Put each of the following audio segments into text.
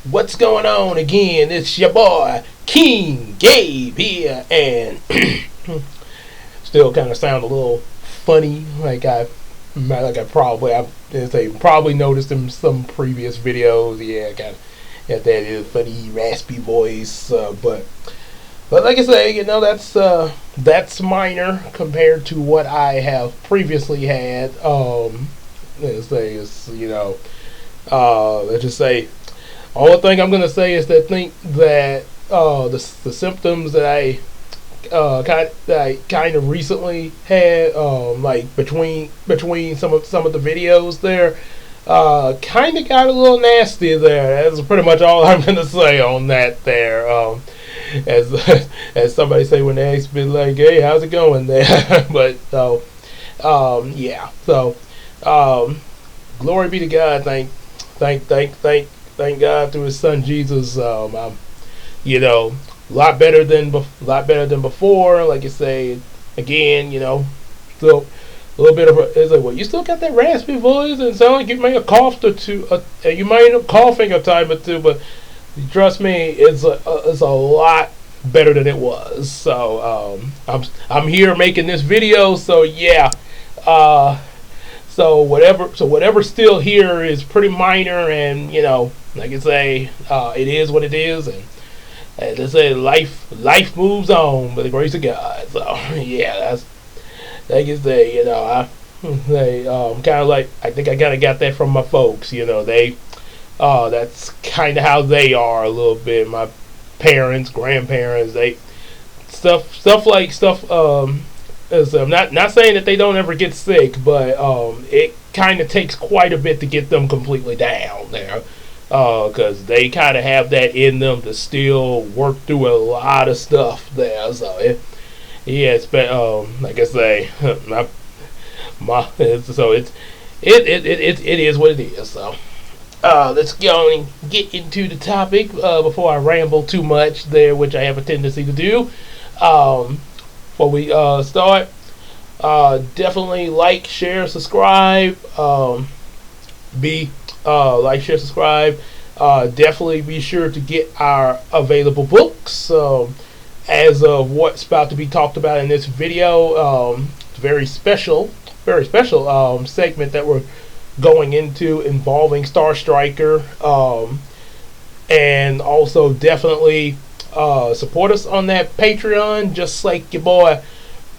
What's going on again? It's your boy King Gabe here, and still kind of sound a little funny, probably noticed in some previous videos. Yeah, kind of got that funny raspy voice, but like I say, that's minor compared to what I have previously had. Let's say it's let's just say. Only thing I'm gonna say is that the symptoms that I kind of recently had, like between some of the videos there, kind of got a little nasty there. That's pretty much all I'm gonna say on that there. As as somebody say when they ask me, like, hey, how's it going there? But yeah. So glory be to God. Thank God through His Son Jesus. I'm, a lot better than before. Like you say, again, still a little bit of it's like, well, you still got that raspy voice and sound like you may have coughed or two. You might end up coughing a time or two, but trust me, it's a lot better than it was. So I'm here making this video. So yeah. So whatever's still here is pretty minor, and like I say, it is what it is, and as I say, life moves on by the grace of God. So yeah, that's like I say, kind of like, I think I kind of got that from my folks. They that's kind of how they are a little bit. My parents, grandparents, they stuff. I'm not saying that they don't ever get sick, but it kind of takes quite a bit to get them completely down there, because they kind of have that in them to still work through a lot of stuff there. So it's been, like I say, it is what it is. So let's go and get into the topic before I ramble too much there, which I have a tendency to do. Before we start, definitely like, share, subscribe. Like, share, subscribe. Definitely be sure to get our available books. As of what's about to be talked about in this video, it's a very special segment that we're going into involving Star Striker, and also definitely support us on that Patreon, just like your boy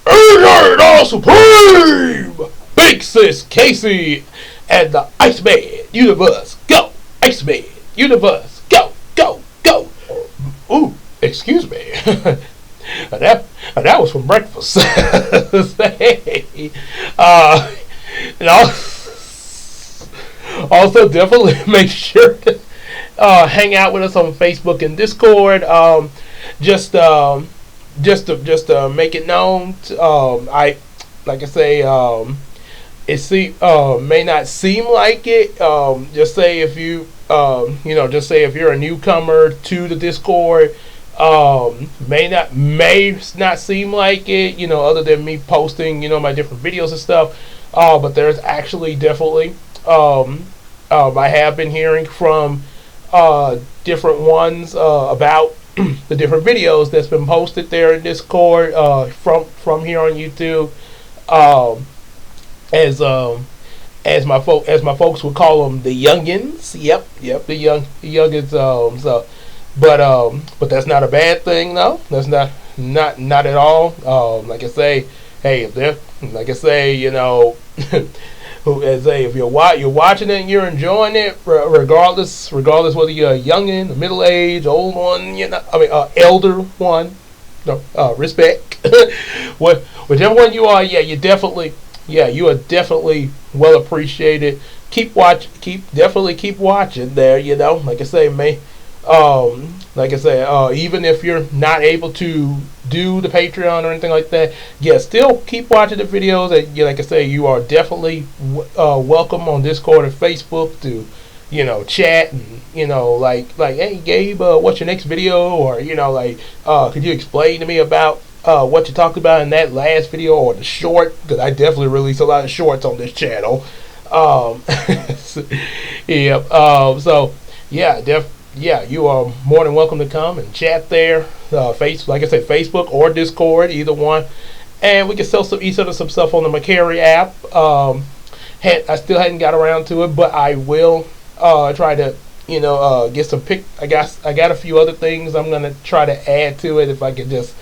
AJ Supreme, Big Sis Casey, and the Iceman Universe. Go, Iceman Universe. Go, go, go. Ooh, excuse me. that was from breakfast. And also definitely make sure to hang out with us on Facebook and Discord. Just to make it known. I like I say, may not seem like it. Just say if you just say if you're a newcomer to the Discord, may not seem like it. Other than me posting my different videos and stuff. But there's actually definitely I have been hearing from different ones about the different videos that's been posted there in Discord, from here on YouTube, as my folks would call them, the youngins. Yep, the youngins. But that's not a bad thing, though. That's not at all. Like I say, hey, if they're like I say, if you're watching it and you're enjoying it, regardless whether you're a youngin, a middle age, old one, elder one, respect, whichever one you are, you are definitely well appreciated. Keep watching there. Like I say, even if you're not able to do the Patreon or anything like that, still keep watching the videos. And like I say, you are definitely welcome on Discord and Facebook to chat and like hey Gabe, what's your next video, or could you explain to me about what you talked about in that last video, or the short, because I definitely release a lot of shorts on this channel. So yeah, yeah, you are more than welcome to come and chat there. Like I said, Facebook or Discord, either one. And we can sell each other some stuff on the McCary app. I still hadn't got around to it, but I will try to get some pick. I got a few other things I'm gonna try to add to it if I can just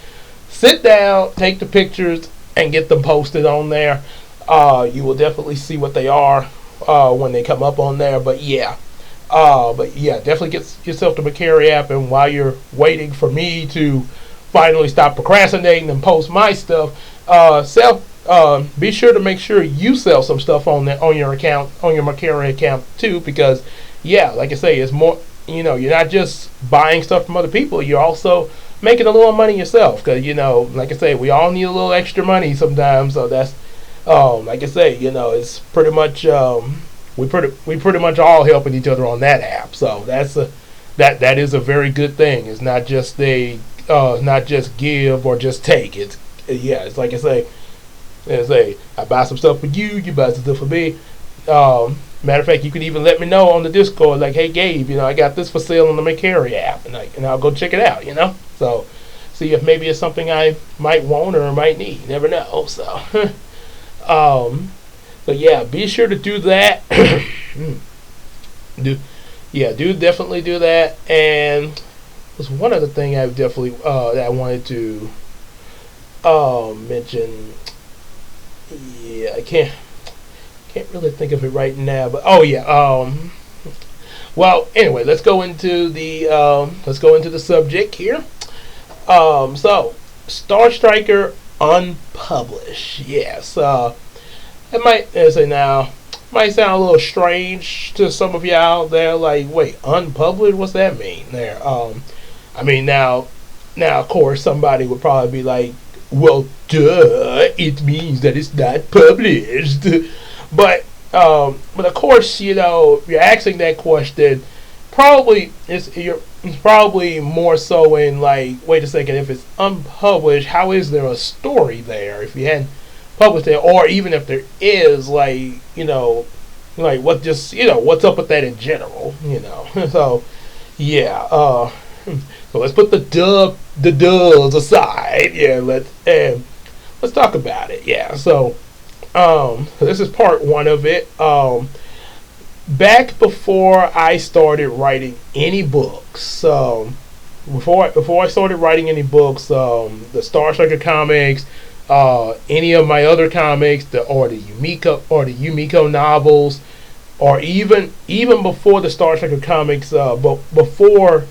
sit down, take the pictures, and get them posted on there. You will definitely see what they are when they come up on there. But yeah, definitely get yourself the McCary app, and while you're waiting for me to finally stop procrastinating and post my stuff, be sure to make sure you sell some stuff on your account, on your McCary account too, because yeah, like I say, it's more. You're not just buying stuff from other people; you're also making a little money yourself. Because like I say, we all need a little extra money sometimes. So that's, like I say, it's pretty much we pretty much all helping each other on that app. So that is a very good thing. It's not just not just give or just take. It's like I buy some stuff for you, you buy some stuff for me. Matter of fact, you can even let me know on the Discord, like, hey Gabe, I got this for sale on the McCary app, and I'll go check it out. So see if maybe it's something I might want or might need. You never know. So but yeah, be sure to do that. do definitely do that. And there's one other thing I definitely that I wanted to mention. Yeah, I can't really think of it right now, but well, anyway, let's go into the subject here. So Star Striker Unpublished. Yes. It might sound a little strange to some of y'all there, like, wait, unpublished? What's that mean there? Now, of course, somebody would probably be like, well, duh, it means that it's not published. But of course, if you're asking that question, it's probably more so in like, wait a second, if it's unpublished, how is there a story there if you hadn't published it, or even if there is, like what's up with that in general, So yeah, so let's put the does aside. Yeah, let's talk about it. Yeah, so this is part one of it. Back before I started writing any books, before I started writing any books, the Star Striker comics, any of my other comics, the Yumeko novels, or even before the Star Striker comics, but before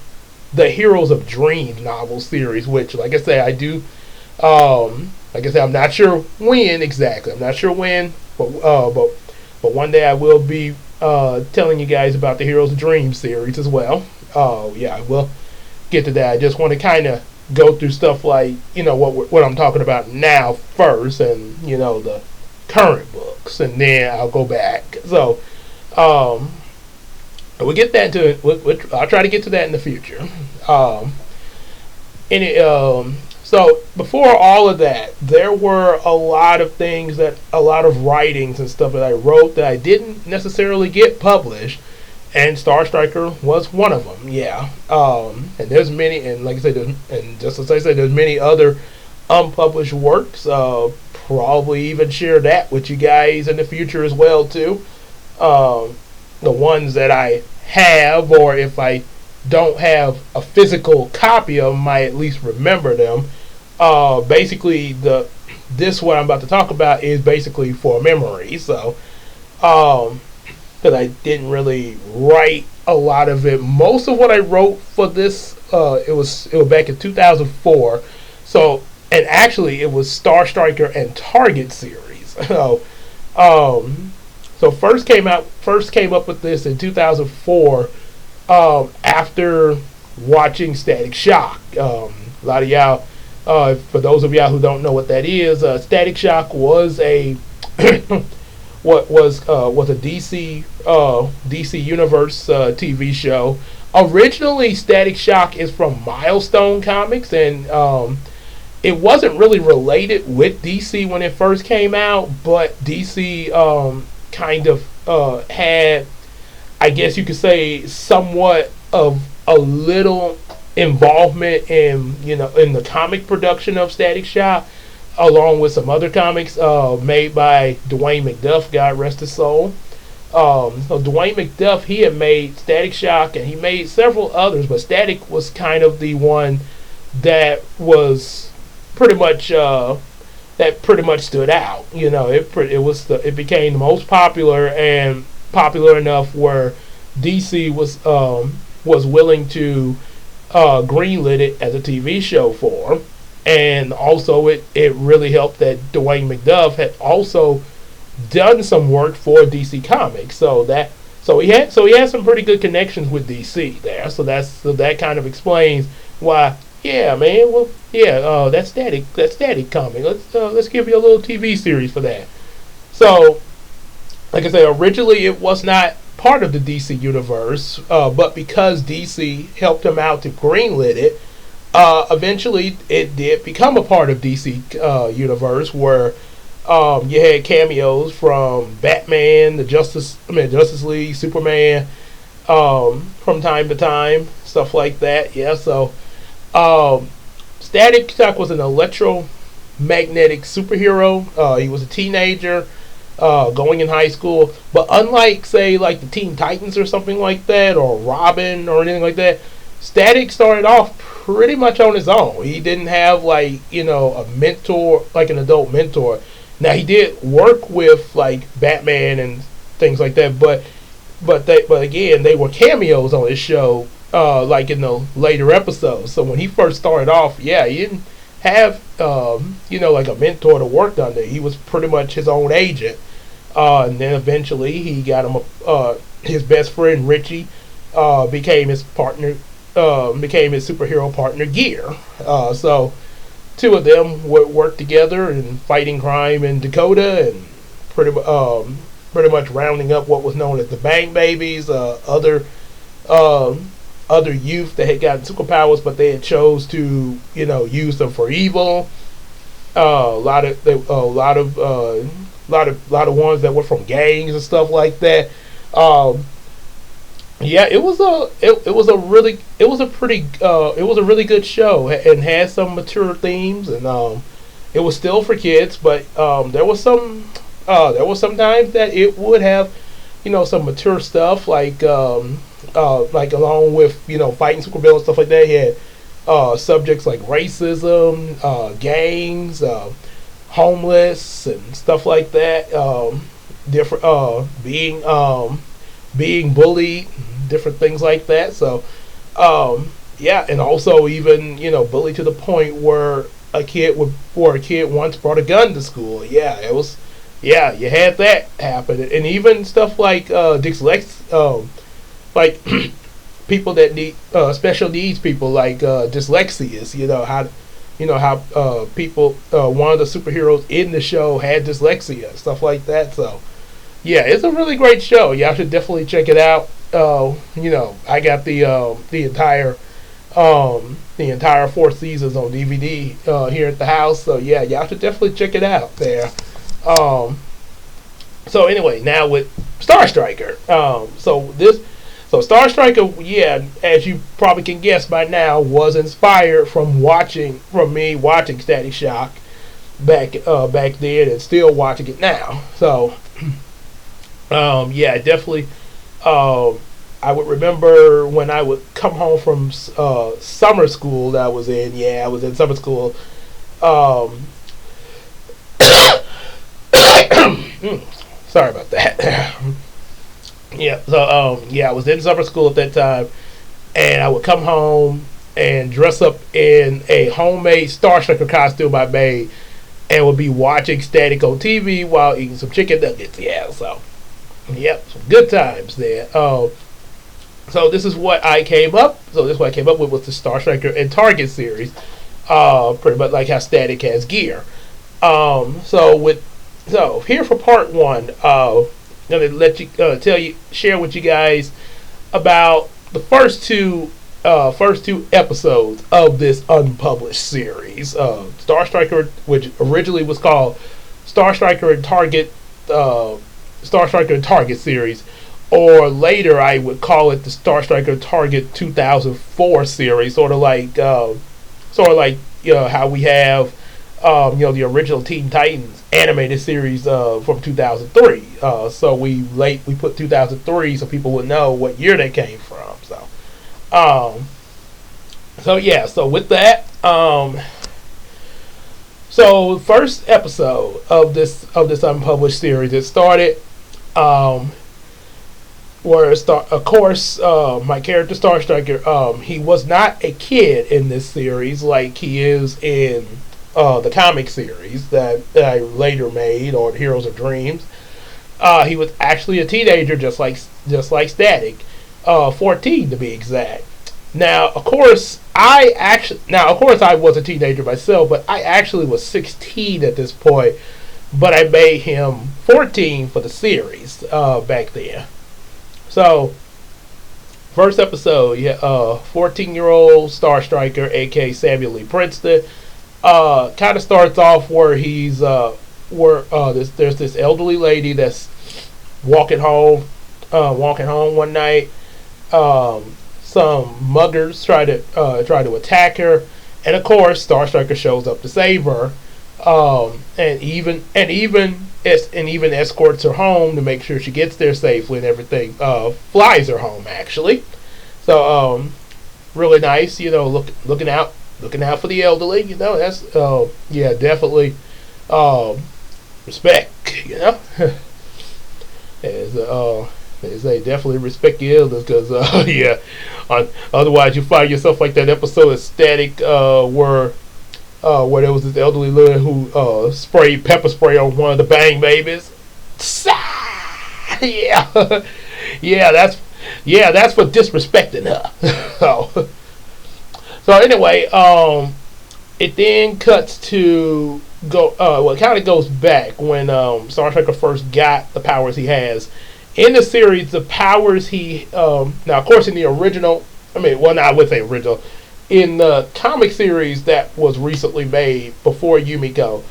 the Heroes of Dreams novel series, which, like I say, I do. Like I said, I'm not sure when exactly. But one day I will be telling you guys about the Heroes of Dreams series as well. Yeah, I will get to that. I just want to kind of go through stuff like what I'm talking about now first, and the current books, and then I'll go back. So we'll get that to it. I'll try to get to that in the future. So before all of that, there were a lot of writings and stuff that I wrote that I didn't necessarily get published, and Star Striker was one of them. Yeah, and there's many, and like I said, and just as I said, there's many other unpublished works. Probably even share that with you guys in the future as well too. The ones that I have, or if I don't have a physical copy of them, I at least remember them. Basically, what I'm about to talk about is basically for memory. So, because I didn't really write a lot of it. Most of what I wrote for this, it was back in 2004. So, and actually, it was Star Striker and Target series. So first came up with this in 2004. After watching Static Shock. A lot of y'all, for those of y'all who don't know what that is, Static Shock was a was a DC Universe TV show. Originally, Static Shock is from Milestone Comics, and it wasn't really related with DC when it first came out, but DC kind of had, I guess you could say, somewhat of a little involvement in in the comic production of Static Shock, along with some other comics made by Dwayne McDuff, God rest his soul. So Dwayne McDuff, he had made Static Shock, and he made several others, but Static was kind of the one that was pretty much stood out. It became the most popular, and popular enough where DC was willing to greenlit it as a TV show for him. And also it really helped that Dwayne McDuff had also done some work for DC Comics, so he had some pretty good connections with DC there. So that kind of explains why. Yeah, man. Well, yeah. That static comic. Let's give you a little TV series for that. So, like I said, originally it was not part of the DC universe, but because DC helped him out to greenlit it, eventually it did become a part of DC universe, where you had cameos from Batman, the Justice League, Superman, from time to time, stuff like that. Yeah, so Static Shock was an electromagnetic superhero. He was a teenager, going in high school, but unlike, say, like the Teen Titans or something like that, or Robin or anything like that, Static started off pretty much on his own. He didn't have a mentor, like an adult mentor. Now he did work with like Batman and things like that, but again, they were cameos on his show, like in the later episodes. So when he first started off, he didn't have like a mentor to work under. He was pretty much his own agent, and then eventually he got him his best friend Richie became his partner, became his superhero partner Gear. So two of them would work together in fighting crime in Dakota, and pretty much rounding up what was known as the Bang Babies, other youth that had gotten superpowers, but they had chose to use them for evil. A lot of ones that were from gangs and stuff like that. It was a really good show, and had some mature themes, and it was still for kids, but there was some times that it would have some mature stuff, like along with fighting supervillains, stuff like that. He had subjects like racism, gangs, homeless, and stuff like that. Different being bullied, different things like that. So, and also even bullied to the point where a kid once brought a gun to school. Yeah, it was. Yeah, you had that happen, and even stuff like dyslexia, like people that need special needs, people like dyslexias. How people, one of the superheroes in the show had dyslexia, stuff like that. So yeah, it's a really great show. Y'all should definitely check it out. I got the entire 4 seasons on DVD here at the house. So yeah, y'all should definitely check it out there. So anyway, now with Star Striker. So Star Striker, as you probably can guess by now, was inspired from me watching Static Shock back then, and still watching it now. So definitely. I would remember when I would come home from summer school that I was in. Yeah, I was in summer school. Sorry about that. I was in summer school at that time, and I would come home and dress up in a homemade Star Striker costume I made, and would be watching Static on TV while eating some chicken nuggets. Yeah, so some good times there. So this is what I came up. So this is what I came up with was the Star Striker and Target series, pretty much like how Static has Gear. So here for part 1, I'm gonna let you share with you guys about the first two episodes of this unpublished series, Star Striker, which originally was called Star Striker and Target series or later I would call it the Star Striker Target 2004 series, how we have the original Teen Titans animated series from 2003. So we put 2003 so people would know what year they came from. So with that, so first episode of this unpublished series, it started of course, my character Star Striker, he was not a kid in this series like he is in the comic series that I later made on Heroes of Dreams. He was actually a teenager, just like Static, 14 to be exact. Now, of course, I was a teenager myself, but I actually was 16 at this point. But I made him 14 for the series back then. So, first episode, 14-year-old Star Striker, aka Samuel Lee Princeton, kind of starts off where there's this elderly lady that's walking home one night. Some muggers try to attack her, and of course Star Striker shows up to save her, and even escorts her home to make sure she gets there safely and everything. Flies her home actually, so really nice. Looking out for the elderly. That's definitely respect. They say definitely respect your elders because otherwise you find yourself like that episode of Static where there was this elderly lady who sprayed pepper spray on one of the Bang babies. That's for disrespecting her. So anyway, it then cuts to it kind of goes back when Star Striker first got the powers he has. In the series, the powers now of course in the original, I would say original, in the comic series that was recently made before Yumeko,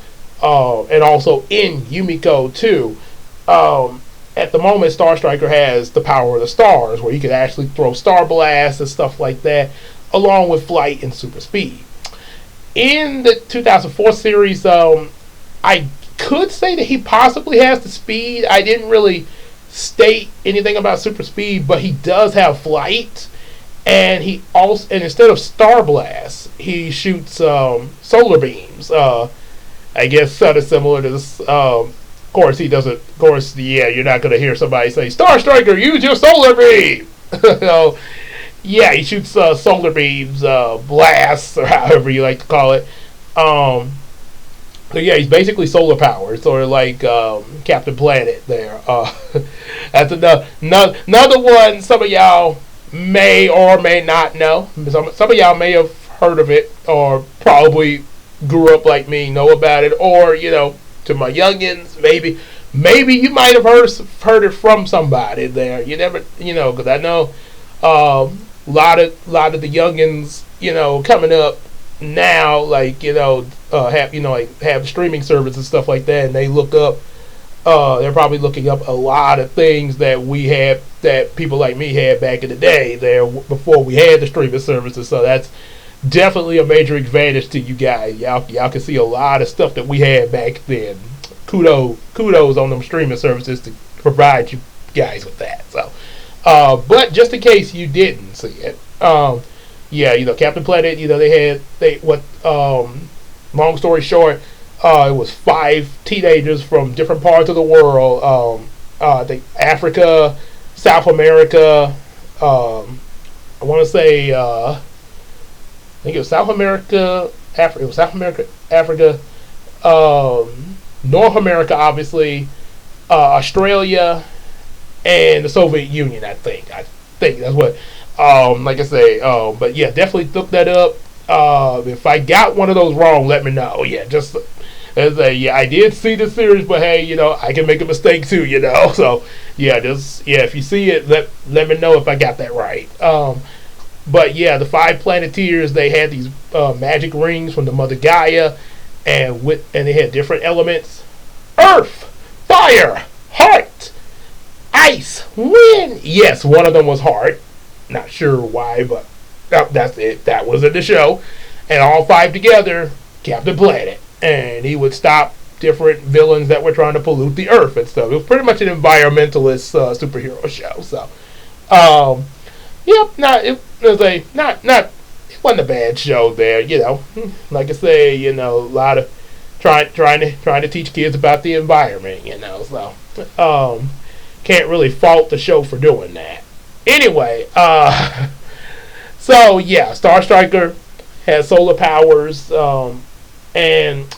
and also in Yumeko 2, at the moment Star Striker has the power of the stars, where he can actually throw star blasts and stuff like that, along with flight and super speed. In the 2004 series, I could say that he possibly has the speed. I didn't really state anything about super speed, but he does have flight, and instead of star blasts, he shoots solar beams. I guess sort of similar to this. Of course, he doesn't. Of course, you're not going to hear somebody say, "Star Striker, use your solar beam." So, he shoots solar beams, blasts, or however you like to call it. So he's basically solar powered, sort of like Captain Planet there. That's another one some of y'all may or may not know. Some of y'all may have heard of it, or probably grew up like me, know about it, or to my youngins, maybe you might have heard it from somebody there. You never, because I know a lot of the youngins, coming up now, like have streaming service and stuff like that, and they look up. They're probably looking up a lot of things that we had, that people like me had back in the day, there before we had the streaming services. So that's definitely a major advantage to you guys. Y'all can see a lot of stuff that we had back then. Kudos on them streaming services to provide you guys with that. So, but just in case you didn't see it, Captain Planet. Long story short, it was 5 teenagers from different parts of the world. Africa, South America. I want to say, I think it was South America. It was South America, Africa, North America, obviously, Australia, and the Soviet Union. I think that's what. Like I say, but definitely look that up. If I got one of those wrong, let me know. Just as I did see the series, but hey, I can make a mistake too, So if you see it, let me know if I got that right. But the 5 Planeteers, they had these magic rings from the Mother Gaia, and they had different elements: earth, fire, heart, Nice win. Yes, one of them was hard. Not sure why, but that's it. That was in the show. And all five together kept the planet. And he would stop different villains that were trying to pollute the earth and stuff. It was pretty much an environmentalist superhero show. So, yep, it wasn't a bad show there. Like I say, a lot of trying to teach kids about the environment. So can't really fault the show for doing that. Anyway, so yeah, Star Striker has solar powers, and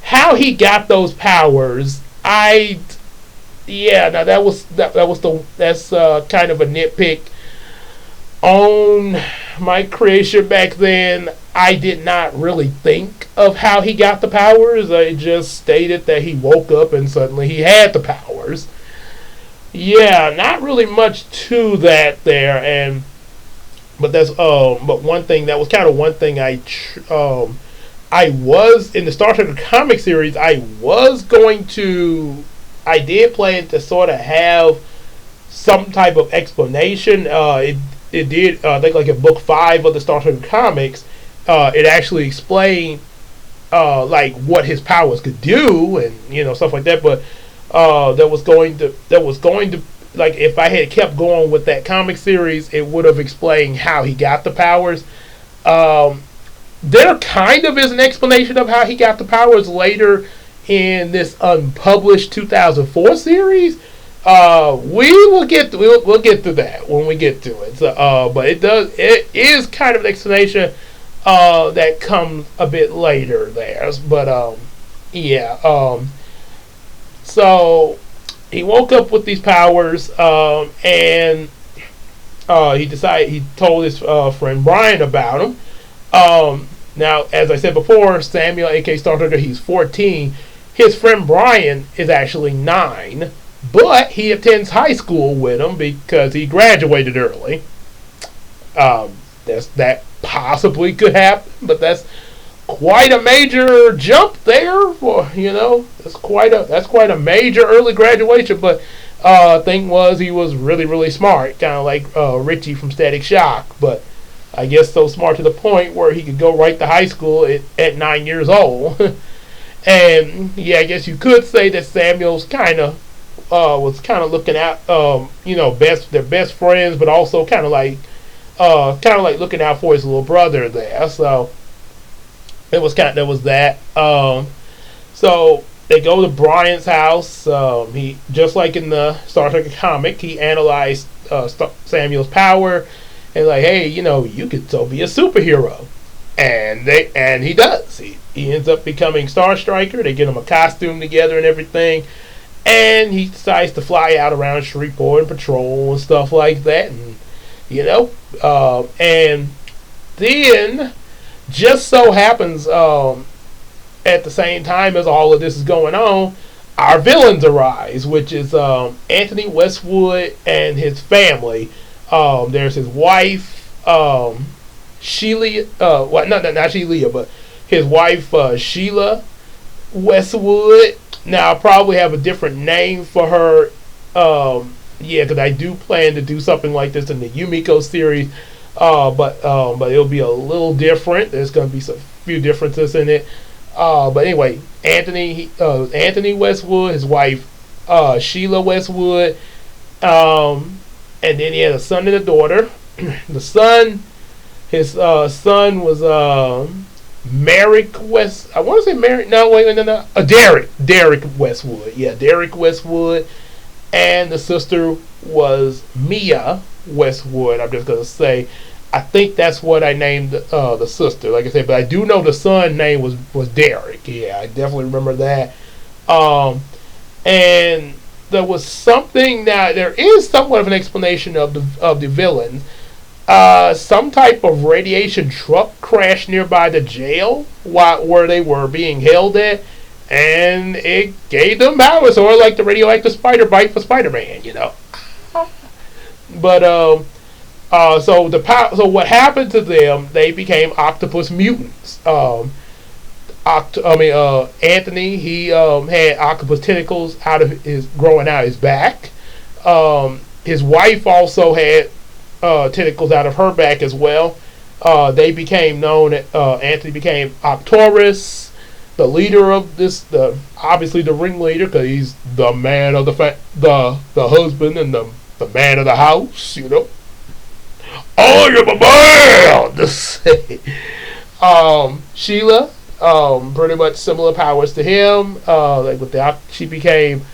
how he got those powers, that's kind of a nitpick on my creation back then. I did not really think of how he got the powers. I just stated that he woke up and suddenly he had the powers. Yeah, not really much to that there, but one thing I was in the Star Trek comic series. I did plan to sort of have some type of explanation. It did. I think like in book 5 of the Star Trek comics, it actually explained like what his powers could do and stuff like that. But that was going to like if I had kept going with that comic series, it would have explained how he got the powers. There kind of is an explanation of how he got the powers later in this unpublished 2004 series. We'll get to that when we get to it. So, but it is kind of an explanation that comes a bit later there. But so he woke up with these powers, and he told his friend Brian about them. Now, as I said before, Samuel, aka Star Trek, he's 14. His friend Brian is actually 9, but he attends high school with him because he graduated early. That possibly could happen, but that's quite a major jump there. That's quite a major early graduation. But thing was, he was really, really smart, kind of like Richie from Static Shock, but I guess so smart to the point where he could go right to high school at 9 years old. And yeah, I guess you could say that Samuel's was kind of looking at their best friends, but also kind of like looking out for his little brother there. So there was that. So they go to Brian's house. He, just like in the Star Trek comic, he analyzed Samuel's power. And like, hey, you could so be a superhero, and he does. He ends up becoming Star Striker. They get him a costume together and everything, and he decides to fly out around Shreveport and patrol and stuff like that. And and then just so happens at the same time as all of this is going on, our villains arise, which is Anthony Westwood and his family. There's his wife, Sheila. Not Sheila, but his wife, Sheila Westwood. Now, I'll probably have a different name for her. Because I do plan to do something like this in the Yumeko series. But it'll be a little different. There's going to be some few differences in it. But anyway, Anthony Westwood, his wife, Sheila Westwood. And then he had a son and a daughter. His son was Merrick West. I want to say Merrick. No, wait, no. Derek Westwood. Yeah, Derek Westwood. And the sister was Mia Westwood. I'm just gonna say, I think that's what I named the sister. Like I said, but I do know the son name was Derek. Yeah, I definitely remember that. And there was something. Now there is somewhat of an explanation of the villain. Some type of radiation truck crashed nearby the jail where they were being held at, and it gave them powers, or like the radioactive spider bite for Spider-Man, But so what happened to them? They became octopus mutants. Anthony, he had octopus tentacles growing out his back. His wife also had tentacles out of her back as well. They became known. Anthony became Arcturus, the leader of this. Obviously the ringleader, because he's the man of the husband and the man of the house. You know. Oh, you're my man. Sheila, pretty much similar powers to him. Like with she became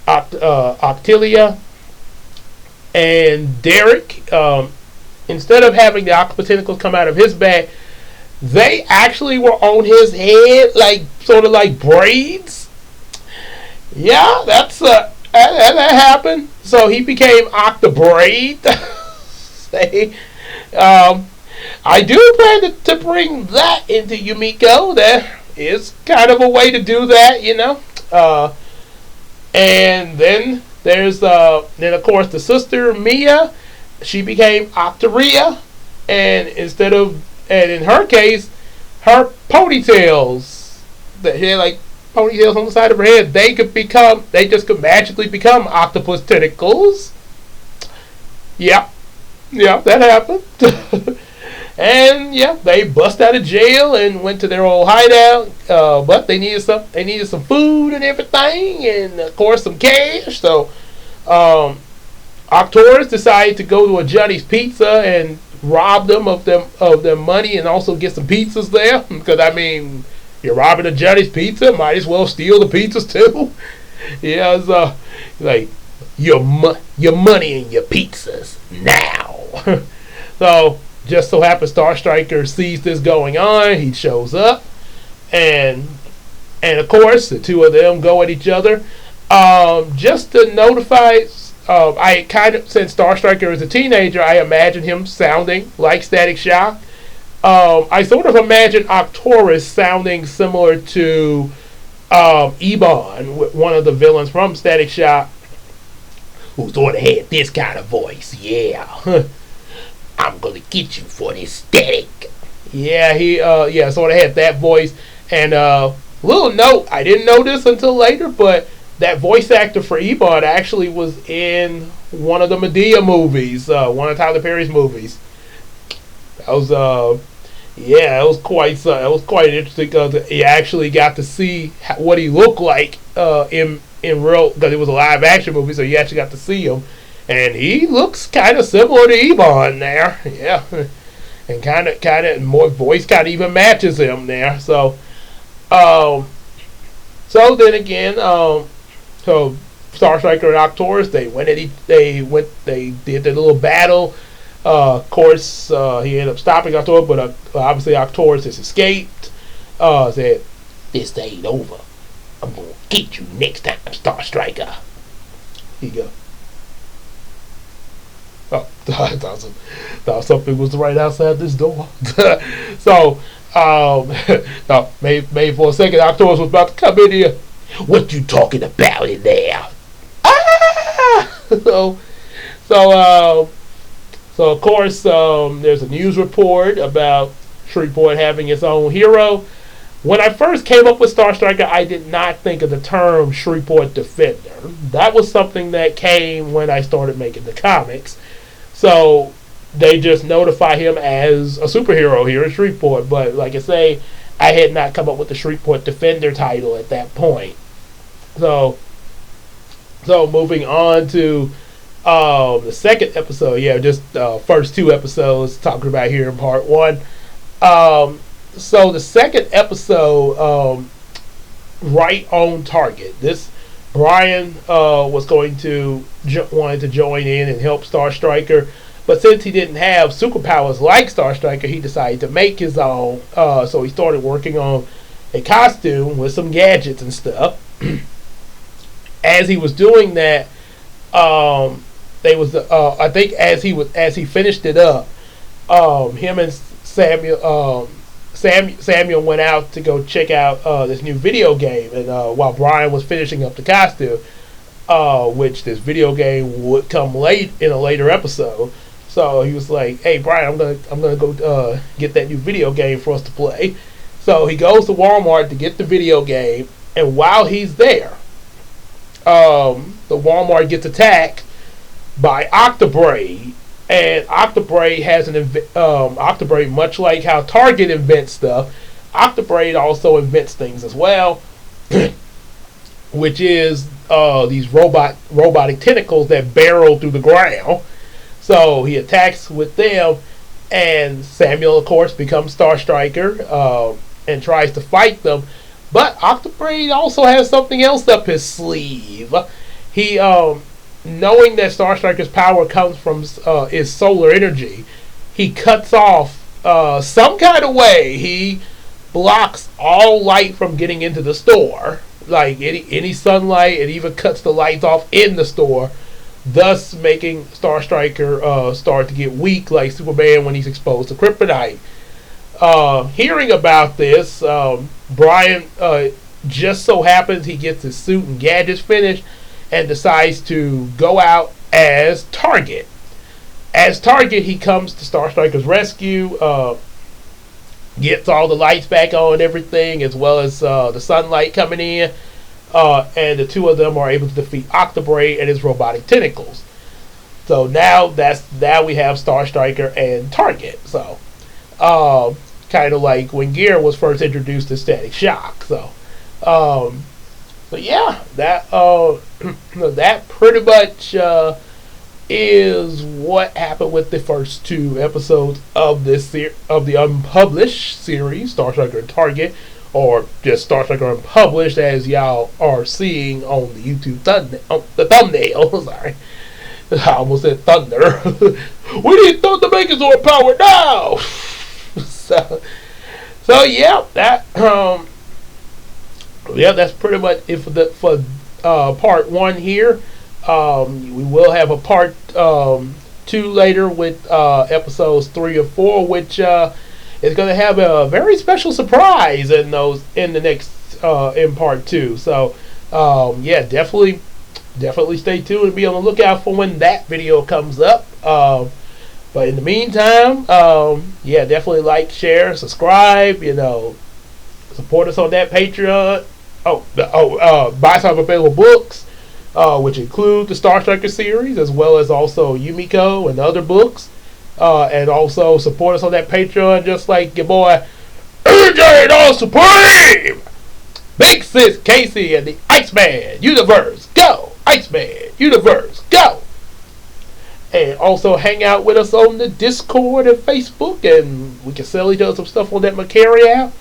Octilia, and Derek. Instead of having the octopus tentacles come out of his back, they actually were on his head, like sort of like braids. Yeah, that happened. So he became Octobraid. I do plan to bring that into Yumeko. That is kind of a way to do that, you know. And then there's then of course the sister Mia. She became Octaria, and in her case, her ponytails that had like ponytails on the side of her head, they could magically become octopus tentacles. Yeah, that happened. And yeah, they bust out of jail and went to their old hideout. But they needed some food and everything, and of course some cash. So Arcturus decided to go to a Johnny's Pizza and rob them of their money and also get some pizzas there. Because I mean, you're robbing a Johnny's Pizza, might as well steal the pizzas too. Yeah, it's like your money and your pizzas now. So just so happens Star Striker sees this going on. He shows up, and of course the two of them go at each other. Just to notify. I kind of, since Star Striker is a teenager, I imagine him sounding like Static Shock. I sort of imagine Arcturus sounding similar to Ebon, one of the villains from Static Shock, who sort of had this kind of voice. Yeah, I'm gonna get you for this static. Yeah, he sort of had that voice. And little note, I didn't know this until later, but that voice actor for Ebon actually was in one of the Medea movies, one of Tyler Perry's movies. That was it was quite interesting because you actually got to see what he looked like in real, because it was a live action movie, so you actually got to see him, and he looks kind of similar to Ebon there. Yeah, and kind of more voice kind of even matches him there. So then again, so Star Striker and Arcturus, they did their little battle. Of course, he ended up stopping Arcturus, but obviously Arcturus has escaped. Said, "This ain't over. I'm gonna get you next time, Star Striker." Here you go. Oh, I thought something was right outside this door. So, no, maybe for a second Arcturus was about to come in here. What you talking about in there? Ah! So of course, there's a news report about Shreveport having its own hero. When I first came up with Star Striker, I did not think of the term Shreveport Defender. That was something that came when I started making the comics. So they just notify him as a superhero here in Shreveport. But like I say, I had not come up with the Shreveport Defender title at that point. So moving on to the second episode. Yeah, just first two episodes talking about here in part one. So the second episode, right on target. This Brian was going to wanted to join in and help Star Striker, but since he didn't have superpowers like Star Striker, he decided to make his own. So he started working on a costume with some gadgets and stuff. As he was doing that, I think as he finished it up, him and Samuel went out to go check out this new video game, and while Brian was finishing up the costume, which this video game would come late in a later episode. So he was like, "Hey Brian, I'm gonna go get that new video game for us to play." So he goes to Walmart to get the video game, and while he's there, the the Walmart gets attacked by Octobraid. And Octobraid has Octobraid, much like how Target invents stuff, Octobraid also invents things as well, which is these robotic tentacles that barrel through the ground. So he attacks with them, and Samuel, of course, becomes Star Striker and tries to fight them. But Octobraid also has something else up his sleeve. He, knowing that Star Striker's power comes from his solar energy, he cuts off some kind of way. He blocks all light from getting into the store, like any sunlight, and even cuts the lights off in the store, thus making Star Striker start to get weak like Superman when he's exposed to kryptonite. Hearing about this, Brian just so happens he gets his suit and gadgets finished and decides to go out as Target. As Target, he comes to Star Striker's rescue, gets all the lights back on and everything, as well as the sunlight coming in, and the two of them are able to defeat Octobraid and his robotic tentacles. So now we have Star Striker and Target. So kind of like when Gear was first introduced to Static Shock. So yeah, that that pretty much is what happened with the first two episodes of this of the Unpublished series, Star Striker and Target, or just Star Striker Unpublished, as y'all are seeing on the YouTube the thumbnail. Sorry, I almost said thunder. We need thunder makers or power now. so yeah, that that's pretty much it for part one here. We will have a part 2 later with episodes 3 or 4, which is going to have a very special surprise in the next in part 2. So yeah, definitely stay tuned and be on the lookout for when that video comes up. But in the meantime, yeah, definitely like, share, subscribe. Support us on that Patreon. Buy some available books, which include the Star Striker series, as well as also Yumeko and other books. And also support us on that Patreon, just like your boy AJ All Supreme, Big Sis Casey, and the Iceman Universe. Go! Iceman Universe, go! And also hang out with us on the Discord and Facebook, and we can sell each other some stuff on that Macari app.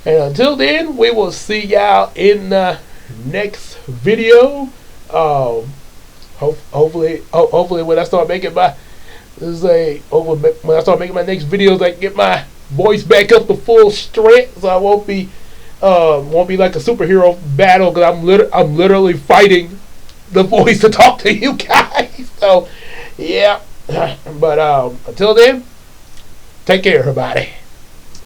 And until then, we will see y'all in the next video. Hopefully when I start making my when I start making my next videos, I can get my voice back up to full strength, so I won't be like a superhero battle, because I'm literally fighting the voice to talk to you guys. So yeah, but until then, take care, everybody.